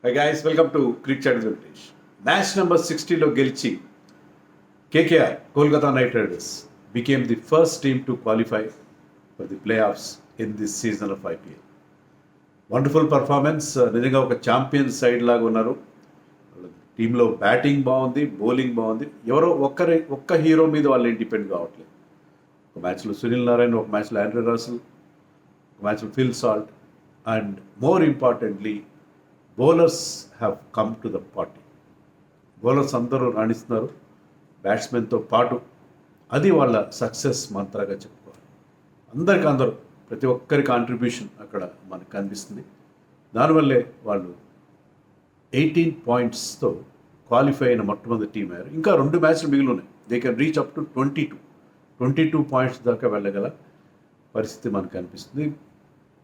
Hi guys, welcome to Cricket Chat with Venkatesh. Match number 60లో గెలిచి KKR, Kolkata Knight Riders, became the first team to qualify for the playoffs in this season of IPL. Wonderful performance, నిజంగా ఒక champion side లాగా ఉన్నారు. టీంలో batting బాగుంది, bowling బాగుంది. ఎవరో ఒక్క హీరో మీద వాళ్ళు డిపెండ్ కావట్లేదు. ఒక మ్యాచ్లో సునీల్ నారాయణ, ఒక మ్యాచ్లో ఆండ్రే రసెల్, ఒక మ్యాచ్లో Phil Salt, and more importantly bowlers have come to the party. Bowlers అందరూ రాణిస్తున్నారు బ్యాట్స్మెన్తో పాటు. అది వాళ్ళ సక్సెస్ మంత్రాగా చెప్పుకోవాలి. అందరూ ప్రతి ఒక్కరి కాంట్రిబ్యూషన్ అక్కడ మనకు కనిపిస్తుంది. దానివల్లే వాళ్ళు 18 పాయింట్స్తో క్వాలిఫై అయిన మొట్టమొదటి టీం అయ్యారు. ఇంకా 2 మ్యాచ్లు మిగిలి ఉన్నాయి. They can reach up to 22 points దాకా వెళ్ళగల పరిస్థితి మనకు కనిపిస్తుంది.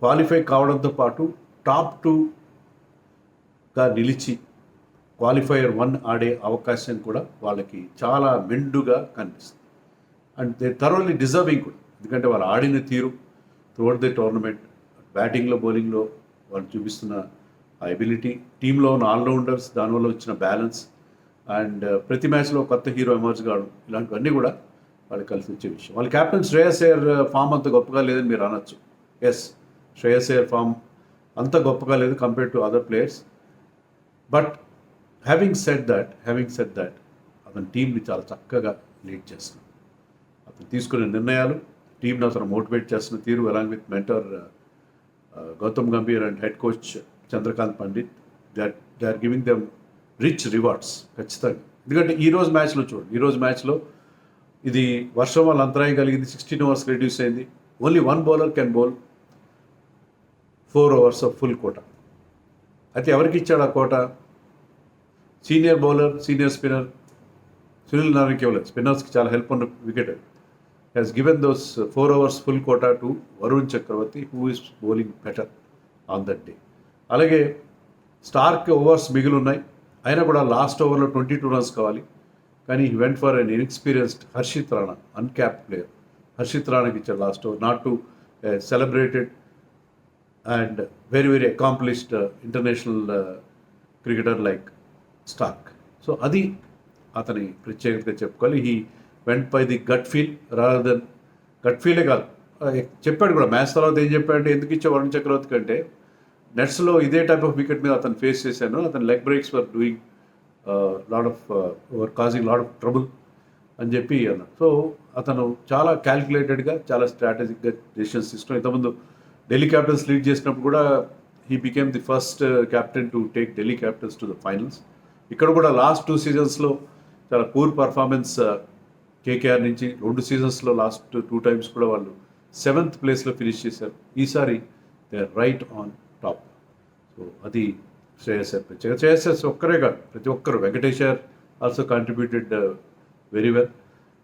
క్వాలిఫై కావడంతో పాటు టాప్ 2గా నిలిచి క్వాలిఫైయర్ 1 ఆడే అవకాశం కూడా వాళ్ళకి చాలా మెండుగా కనిపిస్తుంది. అండ్ దే థరోలీ డిజర్వింగ్ కూడా, ఎందుకంటే వాళ్ళు ఆడిన తీరు త్రూఅవుట్ ది టోర్నమెంట్, బ్యాటింగ్లో బౌలింగ్లో వాళ్ళు చూపిస్తున్న ఆ ఎబిలిటీ, టీంలో ఉన్న ఆల్రౌండర్స్, దానివల్ల వచ్చిన బ్యాలెన్స్, అండ్ ప్రతి మ్యాచ్లో కొత్త హీరో ఎమర్జ్ కావడం, ఇలాంటివన్నీ కూడా వాళ్ళకి కలిసి వచ్చే విషయం. వాళ్ళ కెప్టెన్ శ్రేయస్ అయ్యర్ ఫామ్ అంత గొప్పగా లేదని మీరు అనొచ్చు. ఎస్, శ్రేయస్ అయ్యర్ ఫామ్ అంత గొప్పగా లేదు compare to other players. But having said that అతని టీంని చాలా చక్కగా లీడ్ చేస్తున్నాడు. అతను తీసుకునే నిర్ణయాలు, టీంని అతను మోటివేట్ చేస్తున్న తీరు, along with mentor Gautam Gambhir and head coach Chandrakant Pandit, they are giving them rich rewards ఖచ్చితంగా. ఎందుకంటే ఈరోజు మ్యాచ్లో చూడండి, ఈరోజు మ్యాచ్లో ఇది వర్షం వల్ల అంతరాయం కలిగింది. 16 ఓవర్స్ రెడ్యూస్ అయింది. Only 1 bowler can bowl 4 overs of full quota. అయితే ఎవరికి ఇచ్చాడు ఆ quota? Senior bowler, senior spinner Sunil నారాయణకి ఇవ్వలేదు. స్పిన్నర్స్కి చాలా హెల్ప్ ఉన్న wicket. Has given those 4 overs full quota to Varun Chakravarthy, who is bowling better on that day. అలాగే స్టార్క్ ఓవర్స్ మిగిలి ఉన్నాయి, అయినా కూడా లాస్ట్ ఓవర్లో 22 రన్స్ కావాలి. కానీ he went for an inexperienced Harshit Rana, uncapped player. Harshit రాణాకి ఇచ్చాడు last over, not to celebrated and very very accomplished international cricketer like Starc. So అది అతని ప్రత్యేకతగా చెప్పుకోవాలి. He went by the gut feel rather than, gut ఫీలే కాదు, చెప్పాడు కూడా మ్యాచ్ తర్వాత. ఏం చెప్పాడంటే, ఎందుకు ఇచ్చే వరుణ్ చక్రవర్తి కంటే నెట్స్లో ఇదే టైప్ ఆఫ్ వికెట్ మీద అతను ఫేస్ చేశాను, అతను leg breaks were doing causing lot of trouble అని చెప్పి అన్నాడు. సో అతను చాలా క్యాల్కులేటెడ్గా, చాలా స్ట్రాటజిక్గా డెసిషన్స్ తీసుకుని, ఇంతకుముందు ఢిల్లీ క్యాపిటల్స్ లీడ్ చేసినప్పుడు కూడా he became the first captain to take Delhi Capitals to the finals. ఇక్కడ కూడా లాస్ట్ 2 సీజన్స్లో చాలా పూర్ పర్ఫార్మెన్స్ కేకేఆర్ నుంచి. 2 సీజన్స్లో లాస్ట్ 2 టైమ్స్ కూడా వాళ్ళు 7th ప్లేస్లో ఫినిష్ చేశారు. ఈసారి they are right on top. So అది శ్రేయస్ అయ్యర్ ప్రత్యేక. శ్రేయస్ అయ్యర్ ఒక్కరే కాదు, ప్రతి ఒక్కరు, Venkatesh Iyer also contributed very well.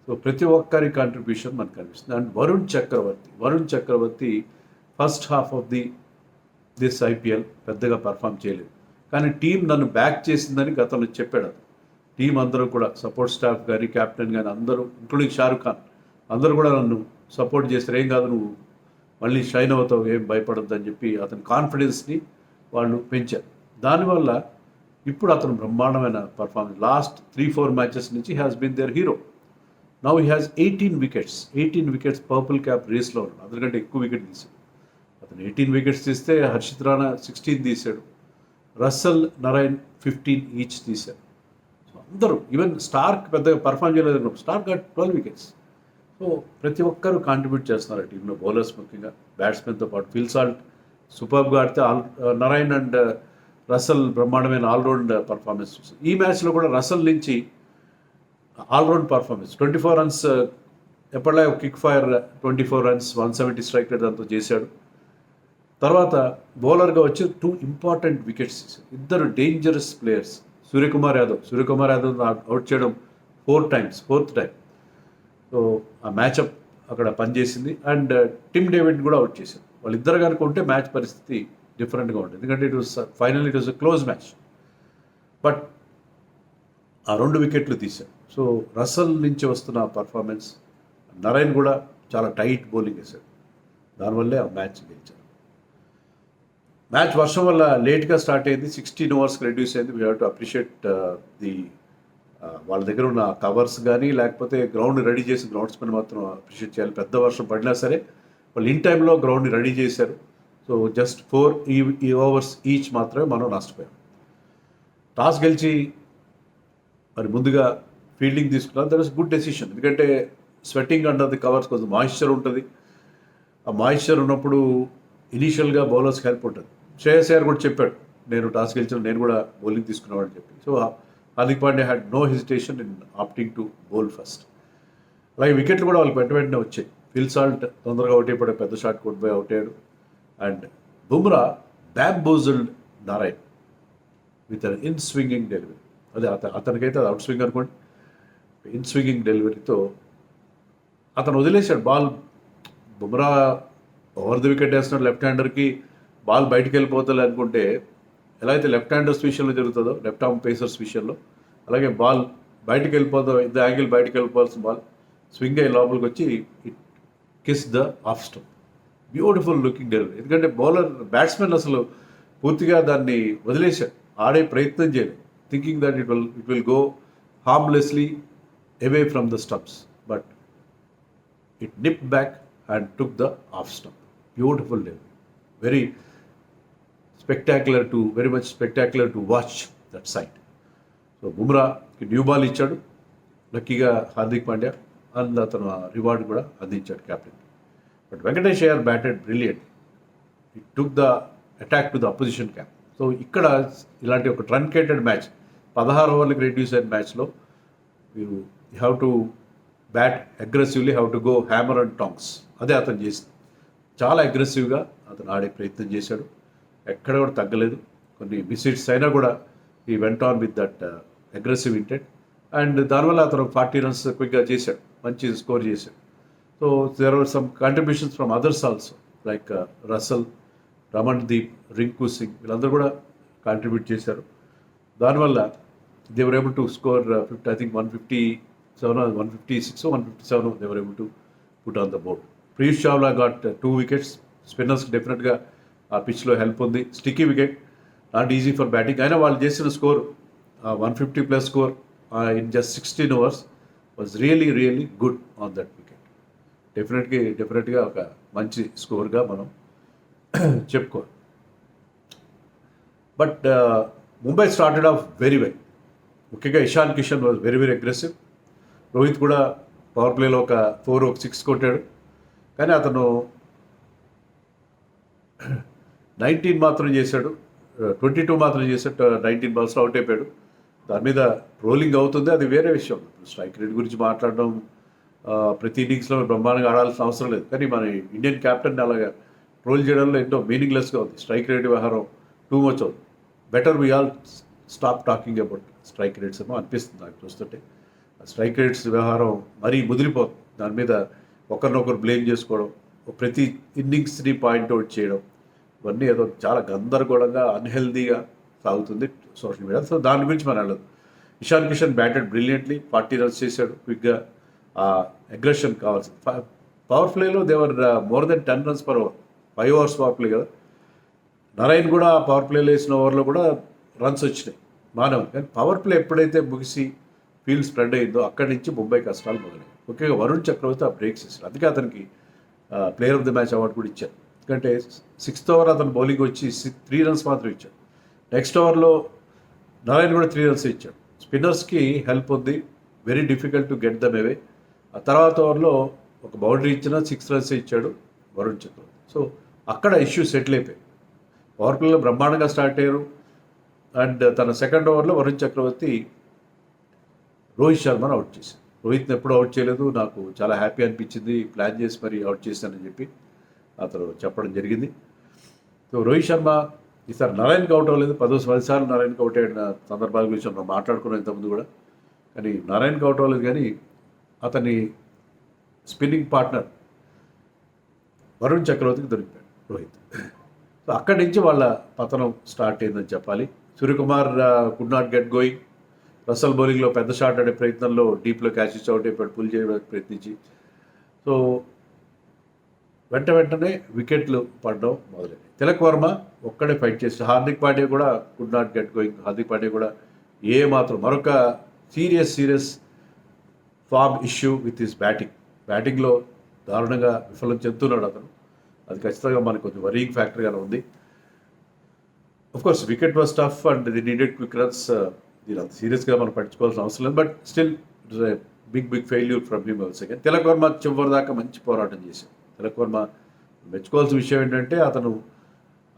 So ప్రతి ఒక్కరి కాంట్రిబ్యూషన్ మనకు కనిపిస్తుంది. And Varun Chakravarthy first half of this IPL పెద్దగా పర్ఫామ్ చేయలేదు, కానీ టీం నన్ను బ్యాక్ చేసిందని గతంలో చెప్పాడు. టీం అందరూ కూడా, సపోర్ట్ స్టాఫ్ కానీ, క్యాప్టెన్ కానీ, అందరూ ఇంక్లూడింగ్ షారుఖ్ ఖాన్, అందరూ కూడా నన్ను సపోర్ట్ చేస్తారు. ఏం కాదు, నువ్వు మళ్ళీ షైన్ అవుతావు, ఏం భయపడద్దు అని చెప్పి అతని కాన్ఫిడెన్స్ని వాళ్ళు పెంచారు. దానివల్ల ఇప్పుడు అతను బ్రహ్మాండమైన పర్ఫార్మెన్స్, లాస్ట్ 3-4 మ్యాచెస్ నుంచి has been their hero. Now he has 18 wickets purple cap రేస్లో ఉన్నాడు. అందరికంటే ఎక్కువ వికెట్ తీశాడు అతను. 18 వికెట్స్ తీస్తే హర్షిత్ రాణా 16 తీశాడు, రస్సెల్, నారాయణ్ 15 ఈచ్ తీశారు. సో అందరూ, ఈవెన్ స్టార్క్ పెద్దగా పర్ఫామ్ చేయలేదు, స్టార్క్ గా 12 వికెట్స్. సో ప్రతి ఒక్కరూ కాంట్రిబ్యూట్ చేస్తున్నారు ఆ టీంలో. బౌలర్స్ ముఖ్యంగా, బ్యాట్స్మెన్తో పాటు ఫిల్ సాల్ట్ సూపర్గా ఆడితే, నారాయణ్ అండ్ రస్సెల్ బ్రహ్మాండమైన ఆల్రౌండ్ పర్ఫార్మెన్స్ చూసారు. ఈ మ్యాచ్లో కూడా రస్సెల్ నుంచి ఆల్రౌండ్ పర్ఫార్మెన్స్, 24 రన్స్, ఎప్పటిలా quick fire 24 runs, 170 strike rate దాంతో చేశాడు. తర్వాత బౌలర్గా వచ్చి 2 ఇంపార్టెంట్ వికెట్స్ తీశారు. ఇద్దరు dangerous players, Suryakumar Yadav out చేయడం 4th టైం. సో ఆ మ్యాచప్ అక్కడ పనిచేసింది. అండ్ టిమ్ డేవిడ్ కూడా అవుట్ చేశారు. వాళ్ళిద్దరు కనుక ఉంటే మ్యాచ్ పరిస్థితి డిఫరెంట్గా ఉంటుంది, ఎందుకంటే it was a close match. But ఆ 2 వికెట్లు తీశారు. సో రస్సెల్ నుంచి వస్తున్న పర్ఫార్మెన్స్, నారాయణ్ కూడా చాలా టైట్ బౌలింగ్ వేశాడు, దానివల్లే ఆ మ్యాచ్ గెలిచారు. మ్యాచ్ వర్షం వల్ల లేట్గా స్టార్ట్ అయింది, 16 ఓవర్స్కి రెడ్యూస్ అయింది. We have to appreciate the వాళ్ళ దగ్గర ఉన్న కవర్స్ కానీ లేకపోతే గ్రౌండ్ రెడీ చేసి గ్రౌండ్స్ పైన మాత్రం అప్రిషియేట్ చేయాలి. పెద్ద వర్షం పడినా సరే వాళ్ళు ఇన్ టైంలో గ్రౌండ్ని రెడీ చేశారు. సో జస్ట్ 4 ఓవర్స్ ఈచ్ మాత్రమే మనం నష్టపోయాం. టాస్ గెలిచి మరి ముందుగా ఫీల్డింగ్ తీసుకున్నాం. That is good decision. ఎందుకంటే స్వెట్టింగ్ అండర్ ది కవర్స్ కొంచెం మాయిశ్చర్ ఉంటుంది. ఆ మాయిశ్చర్ ఉన్నప్పుడు ఇనీషియల్గా బౌలర్స్కి హెల్ప్ ఉంటుంది. శ్రేయస్ అయ్యర్ కూడా చెప్పాడు, నేను టాస్ గెలిచిన నేను కూడా బౌలింగ్ తీసుకున్నామని చెప్పి. So Hardik Pandya had no hesitation in opting to bowl first. అలాగే వికెట్లు కూడా వాళ్ళకి వెంటనే వచ్చాయి. ఫిల్ సాల్ట్ తొందరగా అవుట్ అయిపోయాడు, పెద్ద షాట్ కొట్టిపోయి అవుట్ అయ్యాడు. And Bumrah bamboozled Narine with an in swinging delivery. అదే అతనికైతే అది అవుట్ స్వింగ్ అనుకోండి. ఇన్ స్వింగింగ్ డెలివరీతో అతను వదిలేశాడు ball. Bumrah over the wicket వేస్తున్నాడు, లెఫ్ట్ హ్యాండర్కి బాల్ బయటికి వెళ్ళిపోతుంది అనుకుంటే ఎలా అయితే లెఫ్ట్ హ్యాండర్స్ విషయంలో జరుగుతుందో, లెఫ్ట్ ఆర్మ్ పేసర్స్ విషయంలో, అలాగే బాల్ బయటికి వెళ్ళిపోతాం, ఇది యాంగిల్ బయటికి వెళ్ళిపోవాల్సిన బాల్ స్వింగ్ అయ్యి లోపలికి వచ్చి it kiss the off stump. Beautiful looking delivery. ఎందుకంటే బ్యాట్స్మెన్ అసలు పూర్తిగా దాన్ని వదిలేశాడు, ఆడే ప్రయత్నం చేయలేదు, thinking that it will go harmlessly away from the stumps. But it nip back and took the off stump. Beautiful delivery. Very much spectacular to watch that side. So బుమ్రాకి new ball ఇచ్చాడు లక్కీగా Hardik Pandya, and అతను reward కూడా అందించాడు captain. But Venkatesh Iyer batted brilliant. It took the attack to the opposition camp. So ఇక్కడ ఇలాంటి ఒక truncated match, 16 ఓవర్లకు reduce అయిన మ్యాచ్లో you have to bat aggressively, have to go hammer and tongs. అదే అతను చేసింది. చాలా అగ్రెసివ్గా అతను ఆడే ప్రయత్నం చేశాడు, ఎక్కడ కూడా తగ్గలేదు. కొన్ని మిస్హిట్స్ అయినా కూడా he went on with that aggressive intent. And దానివల్ల అతను 40 runs క్విక్గా చేశాడు, మంచి స్కోర్ చేశాడు. So there are some contributions from others also, like Russell, Ramandeep, Rinku Singh, వీళ్ళందరూ కూడా కాంట్రిబ్యూట్ చేశారు. దానివల్ల they were able to score 157 or 157 they were able to put on the board. Piyush Chawla got 2 wickets. స్పిన్నర్స్కి డెఫినెట్గా ఆ పిచ్లో help ఉంది. Sticky wicket, not easy for batting. అయినా వాళ్ళు చేసిన score 150+ score in just 16 overs was really good on that wicket. డెఫినెట్గా ఒక మంచి స్కోర్గా మనం చెప్పుకోవాలి. But Mumbai started off very well. ముఖ్యంగా Ishan Kishan was very aggressive. Rohit కూడా పవర్ ప్లేలో ఒక 4 or 6 కొట్టాడు. కానీ అతను 19 మాత్రం చేశాడు, 22 మాత్రం చేశాడు. 19 balls అవుట్ అయిపోయాడు. దాని మీద రోలింగ్ అవుతుంది, అది వేరే విషయం. స్ట్రైక్ రేట్ గురించి మాట్లాడడం, ప్రతి ఇన్నింగ్స్లో బ్రహ్మాండంగా ఆడాల్సిన అవసరం లేదు. కానీ మన ఇండియన్ క్యాప్టెన్ అలాగా ట్రోల్ చేయడంలో ఎంతో మీనింగ్లెస్గా ఉంది. స్ట్రైక్ రేట్ వ్యవహారం టూ మచ్ అవుతుంది. Better we all stop talking about strike rates ఏమో అనిపిస్తుంది నాకు చూస్తుంటే. స్ట్రైక్ రేట్స్ వ్యవహారం మరీ ముదిరిపోతుంది. దాని మీద ఒకరినొకరు బ్లేమ్ చేసుకోవడం, ప్రతి ఇన్నింగ్స్ని పాయింట్అవుట్ చేయడం, ఇవన్నీ ఏదో చాలా గందరగోళంగా అన్హెల్దీగా సాగుతుంది సోషల్ మీడియా. సో దాని గురించి మనం వెళ్ళదు. Ishan Kishan batted brilliantly, 40 runs చేశాడు క్విక్గా. అగ్రెషన్ కావాల్సింది. పవర్ ప్లేలో they were more than 10 runs per over. 5 overs power play కదా. నారాయణ్ కూడా పవర్ ప్లేలో వేసిన ఓవర్లో కూడా రన్స్ వచ్చినాయి, బాగానే ఉంది. కానీ పవర్ ప్లే ఎప్పుడైతే ముగిసి ఫీల్డ్ స్ప్రెడ్ అయిందో అక్కడి నుంచి ముంబై కష్టాలు మొదలయ్యాయి. ముఖ్యంగా వరుణ్ చక్రవర్తి ఆ బ్రేక్స్ ఇచ్చారు. అందుకే అతనికి player of the match award కూడా ఇచ్చారు. ఎందుకంటే 6th over అతను బౌలింగ్ వచ్చి 3 runs మాత్రం ఇచ్చాడు. నెక్స్ట్ ఓవర్లో నారాయణ్ కూడా 3 runs ఇచ్చాడు. స్పిన్నర్స్కి హెల్ప్ ఉంది, very difficult to get them away. ఆ తర్వాత ఓవర్లో ఒక బౌండరీ ఇచ్చినా 6 runs ఇచ్చాడు వరుణ్ చక్రవర్తి. సో అక్కడ ఇష్యూ సెటిల్ అయిపోయాయి. పవర్ ప్లేలో బ్రహ్మాండంగా స్టార్ట్ అయ్యారు. అండ్ తన సెకండ్ ఓవర్లో వరుణ్ చక్రవర్తి రోహిత్ శర్మను అవుట్ చేశారు. రోహిత్ని ఎప్పుడు అవుట్ చేయలేదు, నాకు చాలా హ్యాపీ అనిపించింది, ప్లాన్ చేసి మరి అవుట్ చేశానని చెప్పి అతను చెప్పడం జరిగింది. సో రోహిత్ శర్మ ఈసారి నారాయణకి అవుట్ అవ్వలేదు. 10 సార్లు నారాయణకి అవుట్ అయిన సందర్భాల గురించి మనం మాట్లాడుకున్నాం ఇంతకుముందు కూడా. కానీ నారాయణకి అవుట్ అవ్వలేదు, కానీ అతని స్పిన్నింగ్ పార్ట్నర్ వరుణ్ చక్రవర్తికి దొరికిపోయాడు రోహిత్. సో అక్కడి నుంచి వాళ్ళ పతనం స్టార్ట్ అయిందని చెప్పాలి. Suryakumar could not get going. Russell బౌలింగ్లో పెద్ద షాట్ ఆడే ప్రయత్నంలో డీప్లో క్యాచ్ ఇచ్చి అవుట్ అయిపోయాడు, పుల్ చేయడానికి ప్రయత్నించి. సో వెంటనే వికెట్లు పడడం మొదలైంది. తిలక్ వర్మ ఒక్కడే ఫైట్ చేసి హార్దిక్ పాండ్యా కూడా could not get going. Hardik Pandya కూడా మాత్రం మరొక serious form issue with his బ్యాటింగ్లో దారుణంగా విఫలం చెందుతున్నాడు అతను. అది ఖచ్చితంగా మనకు కొంచెం వరీయింగ్ ఫ్యాక్టర్గానే ఉంది. Course wicket was tough and the needed quick runs. దీని అంత సీరియస్గా మనం పట్టించుకోవాల్సిన అవసరం లేదు. But still it is big failure from him also. Tilak Varma చివరి దాకా మంచి పోరాటం చేశాడు. తిలక్ వర్మ మెచ్చుకోవాల్సిన విషయం ఏంటంటే అతను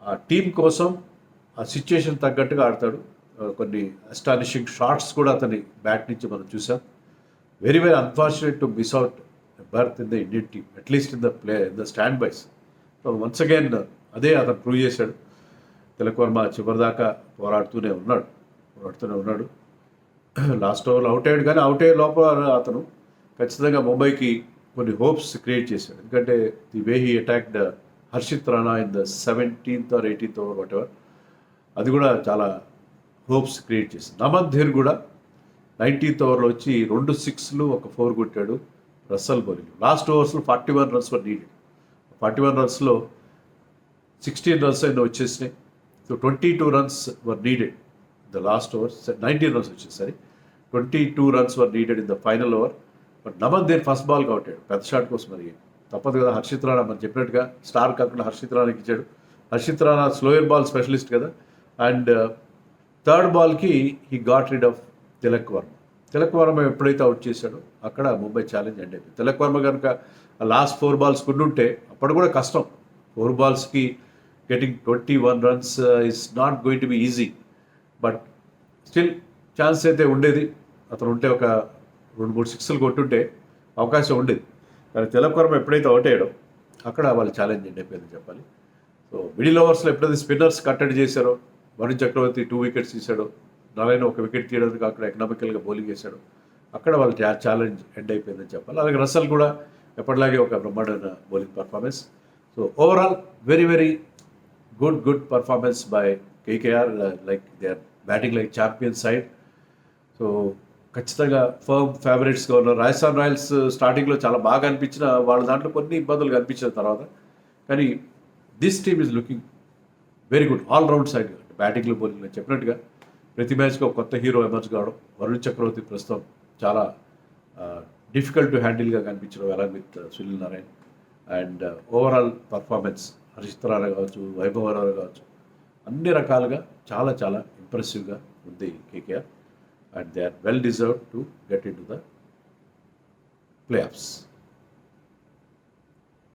ఆ టీం కోసం ఆ సిచ్యుయేషన్ తగ్గట్టుగా ఆడతాడు. కొన్ని అస్టానిషింగ్ షాట్స్ కూడా అతని బ్యాట్ నుంచి మనం చూసాం. Very unfortunate to miss out berth in the Indian team, at least in the standbys. So once again అదే అతను ప్రూవ్ చేశాడు. తిలక్ వర్మ చివరిదాకా పోరాడుతూనే ఉన్నాడు. లాస్ట్ ఓవర్లో అవుట్ అయ్యాడు, కానీ అవుట్ అయ్యే లోపల అతను ఖచ్చితంగా ముంబైకి కొన్ని హోప్స్ క్రియేట్ చేశాడు. ఎందుకంటే the way he attacked Harshit Rana in the 17th or 18th over whatever, అది కూడా చాలా హోప్స్ క్రియేట్ చేసింది. నమన్ ధీర్ కూడా 19th ఓవర్లో వచ్చి 2 6లు 1 4 కొట్టాడు రస్సల్ బౌలింగ్. లాస్ట్ ఓవర్స్లో 41 runs వర్ నీడెడ్. 41 runsలో 16 runs అయినా వచ్చేసినాయి. So 22 runs were needed the last over. 19 runs వచ్చేసరి 22 runs were needed in the final over. But Naman Dhir first బాల్కి అవుట్ అయ్యాడు పెద్ద షాట్ కోసం. మరి తప్పదు కదా, హర్షిత్ రాణా మనం చెప్పినట్టుగా స్టార్ కాకుండా హర్షిత్ రాణాకి ఇచ్చాడు. Harshit Rana slower ball specialist కదా. అండ్ థర్డ్ బాల్కి he got rid of Tilak Varma ఎప్పుడైతే అవుట్ చేశాడో అక్కడ ముంబై ఛాలెంజ్ ఎండ్ అయిపోయింది. తిలక్ వర్మ కనుక లాస్ట్ 4 balls ఉండుంటే అప్పుడు కూడా కష్టం. 4 ballsకి getting 21 runs is not going to be easy. But still chance అయితే ఉండేది. అతను ఉంటే ఒక 2-3 6లు కొట్టుంటే అవకాశం ఉండేది. కానీ తిలక్ వర్మ ఎప్పుడైతే అవుట్ అయ్యాడో అక్కడ వాళ్ళు ఛాలెంజ్ ఎండ్ అయిపోయిందని చెప్పాలి. సో మిడిల్ ఓవర్స్లో ఎప్పుడైతే స్పిన్నర్స్ కట్టడి చేశారో, వరుణ్ చక్రవర్తి 2 wickets తీశాడు, నారాయణ 1 wicket తీయడానికి అక్కడ ఎకనామికల్గా బౌలింగ్ చేశాడు, అక్కడ వాళ్ళ ఛాలెంజ్ ఎండ్ అయిపోయిందని చెప్పాలి. అలాగే రసల్ కూడా ఎప్పటిలాగే ఒక బ్రహ్మాండమైన bowling performance. So overall very good performance by KKR. Like they are batting like champion side. So ఖచ్చితంగా ఫర్మ్ ఫేవరెట్స్గా ఉన్నారు. రాజస్థాన్ రాయల్స్ స్టార్టింగ్లో చాలా బాగా అనిపించిన వాళ్ళ దాంట్లో కొన్ని ఇబ్బందులు కనిపించిన తర్వాత, కానీ this team is looking very good allround side. బ్యాటింగ్లో బౌలింగ్లో చెప్పినట్టుగా ప్రతి మ్యాచ్కి ఒక కొత్త హీరో ఎమర్జ్ కావడం. వరుణ్ చక్రవర్తి ప్రస్తుతం చాలా డిఫికల్ట్ టు హ్యాండిల్గా కనిపించడం అలాగే with Sunil Narine. And overall performance Harshit Rana కావచ్చు, వైభవ్ రావు కావచ్చు, అన్ని రకాలుగా చాలా ఇంప్రెసివ్గా ఉంది KKR. And they are well deserved to get into the playoffs.